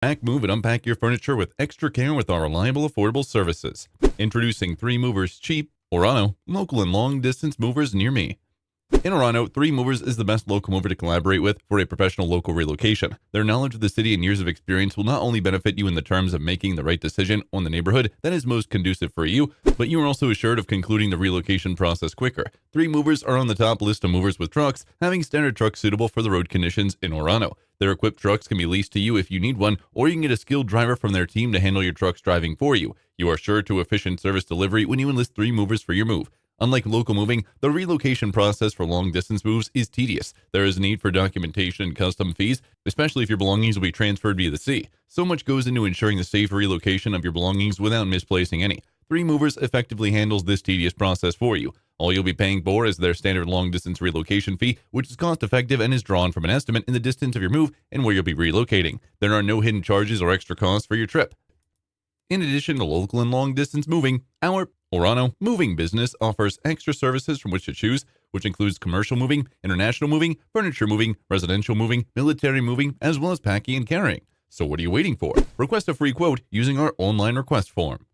Pack, move, and unpack your furniture with extra care with our reliable, affordable services. Introducing 3 Movers Cheap, Orono, local and long-distance movers near me. In Orono, 3 Movers is the best local mover to collaborate with for a professional local relocation. Their knowledge of the city and years of experience will not only benefit you in the terms of making the right decision on the neighborhood that is most conducive for you, but you are also assured of concluding the relocation process quicker. 3 Movers are on the top list of movers with trucks, having standard trucks suitable for the road conditions in Orono. Their equipped trucks can be leased to you if you need one, or you can get a skilled driver from their team to handle your truck's driving for you. You are sure to efficient service delivery when you enlist 3 Movers for your move. Unlike local moving, the relocation process for long-distance moves is tedious. There is a need for documentation and custom fees, especially if your belongings will be transferred via the sea. So much goes into ensuring the safe relocation of your belongings without misplacing any. 3 Movers effectively handles this tedious process for you. All you'll be paying for is their standard long-distance relocation fee, which is cost-effective and is drawn from an estimate in the distance of your move and where you'll be relocating. There are no hidden charges or extra costs for your trip. In addition to local and long-distance moving, our Orono moving business offers extra services from which to choose, which includes commercial moving, international moving, furniture moving, residential moving, military moving, as well as packing and carrying. So what are you waiting for? Request a free quote using our online request form.